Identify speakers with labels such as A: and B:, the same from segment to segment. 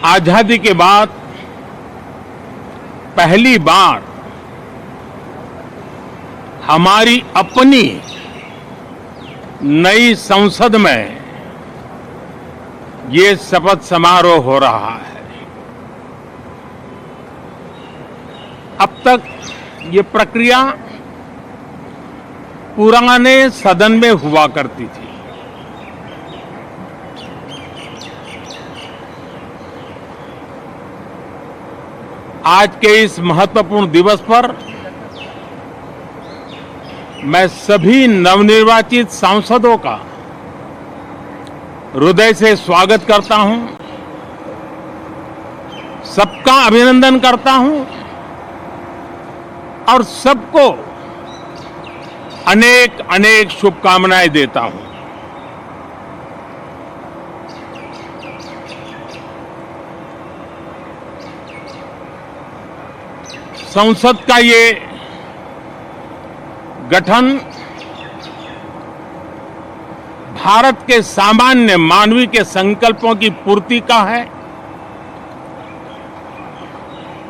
A: आजादी के बाद पहली बार हमारी अपनी नई संसद में ये शपथ समारोह हो रहा है। अब तक ये प्रक्रिया पुराने सदन में हुआ करती थी। आज के इस महत्वपूर्ण दिवस पर मैं सभी नवनिर्वाचित सांसदों का हृदय से स्वागत करता हूं, सबका अभिनंदन करता हूं और सबको अनेक अनेक शुभकामनाएं देता हूं। संसद का ये गठन भारत के सामान्य मानवीय के संकल्पों की पूर्ति का है।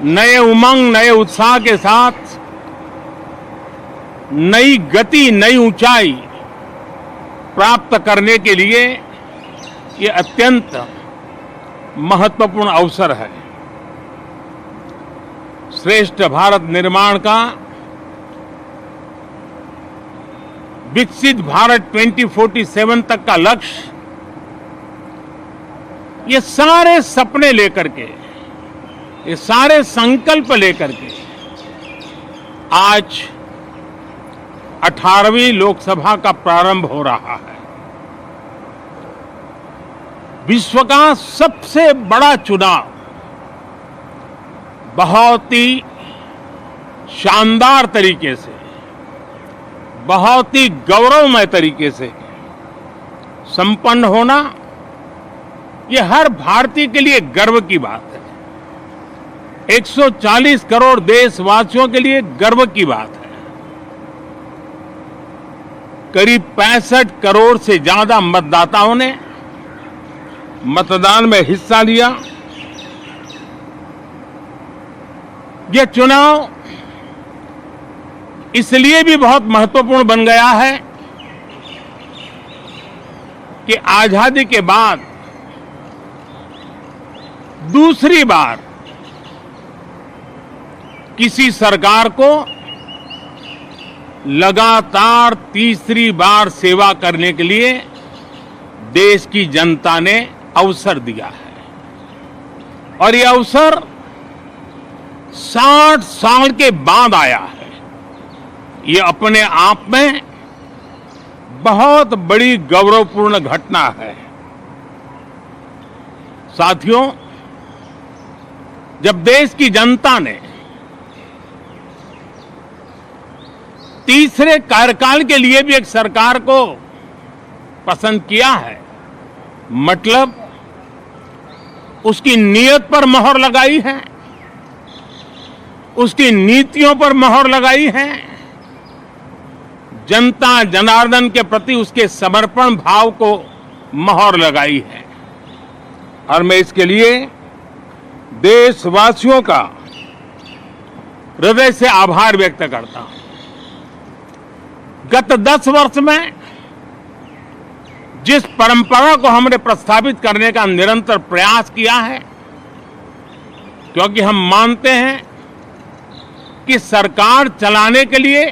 A: नए उमंग, नए उत्साह के साथ नई गति, नई ऊंचाई प्राप्त करने के लिए ये अत्यंत महत्वपूर्ण अवसर है। श्रेष्ठ भारत निर्माण का, विकसित भारत 2047 तक का लक्ष्य, ये सारे सपने लेकर के, ये सारे संकल्प लेकर के आज 18वीं लोकसभा का प्रारंभ हो रहा है। विश्व का सबसे बड़ा चुनाव बहुत ही शानदार तरीके से, बहुत ही गौरवमय तरीके से संपन्न होना, ये हर भारतीय के लिए गर्व की बात है। 140 करोड़ देशवासियों के लिए गर्व की बात है। करीब 65 करोड़ से ज्यादा मतदाताओं ने मतदान में हिस्सा लिया। यह चुनाव इसलिए भी बहुत महत्वपूर्ण बन गया है कि आजादी के बाद दूसरी बार किसी सरकार को लगातार तीसरी बार सेवा करने के लिए देश की जनता ने अवसर दिया है। और यह अवसर 60 साल के बाद आया है। ये अपने आप में बहुत बड़ी गौरवपूर्ण घटना है। साथियों, जब देश की जनता ने तीसरे कार्यकाल के लिए भी एक सरकार को पसंद किया है, मतलब उसकी नीयत पर मोहर लगाई है, उसकी नीतियों पर मोहर लगाई है, जनता जनार्दन के प्रति उसके समर्पण भाव को मोहर लगाई है। और मैं इसके लिए देशवासियों का हृदय से आभार व्यक्त करता हूं। गत 10 वर्ष में जिस परंपरा को हमने प्रस्थापित करने का निरंतर प्रयास किया है, क्योंकि हम मानते हैं कि सरकार चलाने के लिए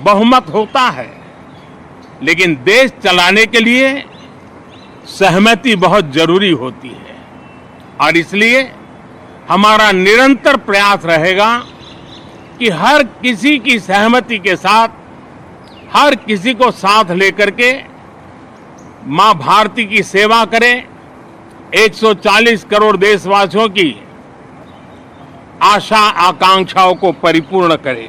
A: बहुमत होता है, लेकिन देश चलाने के लिए सहमति बहुत जरूरी होती है। और इसलिए हमारा निरंतर प्रयास रहेगा कि हर किसी की सहमति के साथ, हर किसी को साथ लेकर के मां भारती की सेवा करें, 140 करोड़ देशवासियों की आशा आकांक्षाओं को परिपूर्ण करें।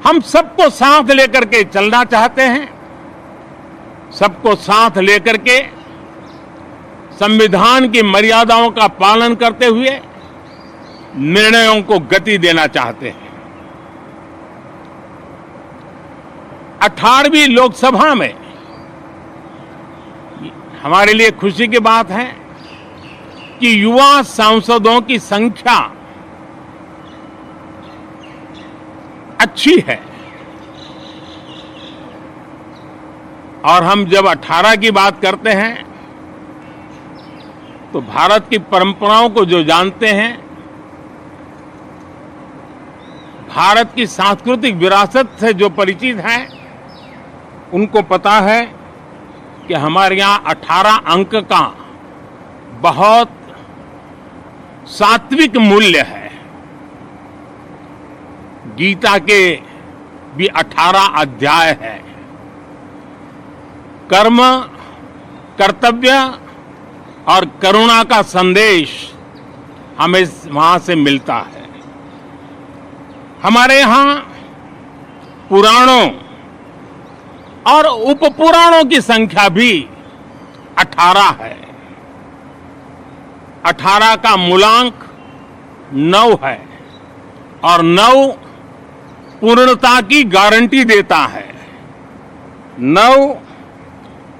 A: हम सबको साथ लेकर के चलना चाहते हैं, सबको साथ लेकर के संविधान की मर्यादाओं का पालन करते हुए निर्णयों को गति देना चाहते हैं। 18वीं लोकसभा में हमारे लिए खुशी की बात है कि युवा सांसदों की संख्या अच्छी है। और हम जब 18 की बात करते हैं तो भारत की परंपराओं को जो जानते हैं, भारत की सांस्कृतिक विरासत से जो परिचित हैं, उनको पता है कि हमारे यहाँ 18 अंक का बहुत सात्विक मूल्य है। गीता के भी 18 अध्याय है। कर्म, कर्तव्य और करुणा का संदेश हमें वहां से मिलता है। हमारे यहाँ पुराणों और उपपुराणों की संख्या भी 18 है। 18 का मूलांक 9 है और 9 पूर्णता की गारंटी देता है। 9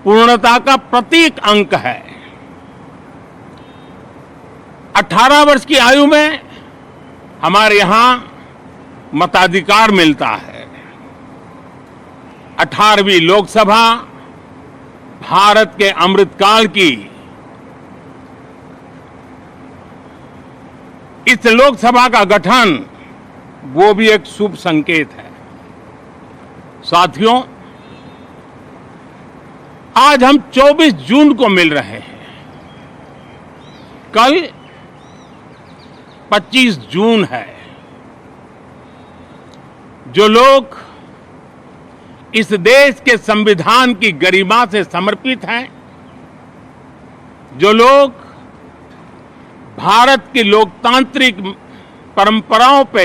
A: पूर्णता का प्रतीक अंक है। 18 वर्ष की आयु में हमारे यहां मताधिकार मिलता है। 18वीं लोकसभा भारत के अमृतकाल की इस लोकसभा का गठन वो भी एक शुभ संकेत है। साथियों, आज हम 24 जून को मिल रहे हैं। कल 25 जून है। जो लोग इस देश के संविधान की गरिमा से समर्पित हैं, जो लोग भारत की लोकतांत्रिक परंपराओं पे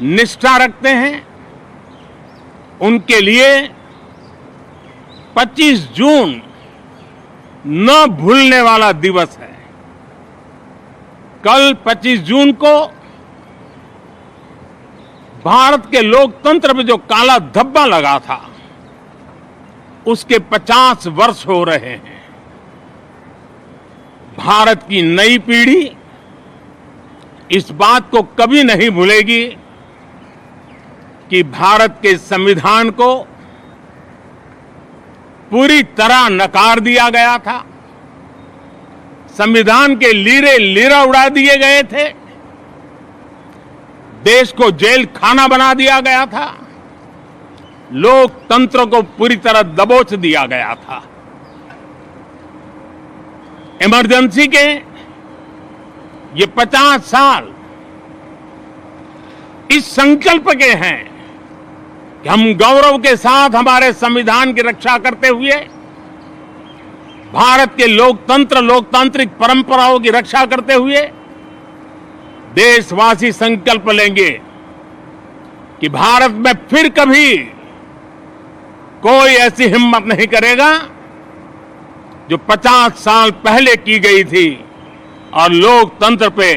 A: निष्ठा रखते हैं, उनके लिए 25 जून न भूलने वाला दिवस है। कल 25 जून को भारत के लोकतंत्र में जो काला धब्बा लगा था, उसके 50 वर्ष हो रहे हैं। भारत की नई पीढ़ी इस बात को कभी नहीं भूलेगी कि भारत के संविधान को पूरी तरह नकार दिया गया था। संविधान के लीरे लीरा उड़ा दिए गए थे। देश को जेल खाना बना दिया गया था। लोकतंत्र को पूरी तरह दबोच दिया गया था। इमरजेंसी के ये 50 साल इस संकल्प के हैं कि हम गौरव के साथ हमारे संविधान की रक्षा करते हुए भारत के लोकतंत्र, लोकतांत्रिक परंपराओं की रक्षा करते हुए देशवासी संकल्प लेंगे कि भारत में फिर कभी कोई ऐसी हिम्मत नहीं करेगा जो 50 साल पहले की गई थी और लोकतंत्र पे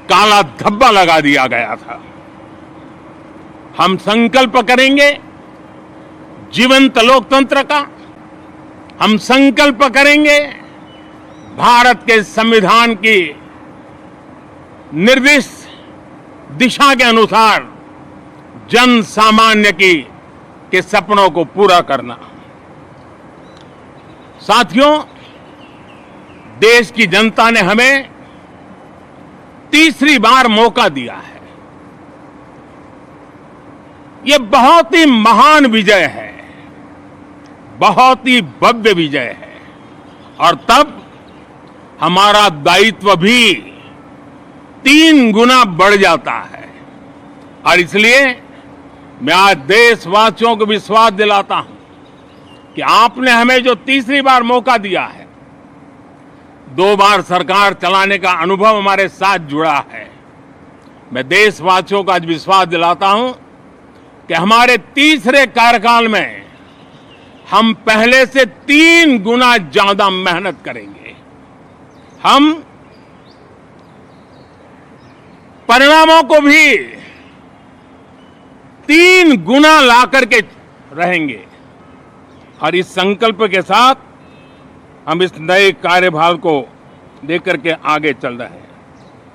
A: काला धब्बा लगा दिया गया था। हम संकल्प करेंगे जीवंत लोकतंत्र का। हम संकल्प करेंगे भारत के संविधान की निर्दिष्ट दिशा के अनुसार जन सामान्य के सपनों को पूरा करना। साथियों, देश की जनता ने हमें तीसरी बार मौका दिया है। ये बहुत ही महान विजय है, बहुत ही भव्य विजय है। और तब हमारा दायित्व भी 3 गुना बढ़ जाता है। और इसलिए मैं आज देशवासियों को विश्वास दिलाता हूं कि आपने हमें जो तीसरी बार मौका दिया है, 2 बार सरकार चलाने का अनुभव हमारे साथ जुड़ा है। मैं देशवासियों को आज विश्वास दिलाता हूं कि हमारे तीसरे कार्यकाल में हम पहले से 3 गुना ज्यादा मेहनत करेंगे। हम परिणामों को भी 3 गुना ला करके रहेंगे। और इस संकल्प के साथ हम इस नए कार्यभार को लेकर के आगे चल रहे हैं।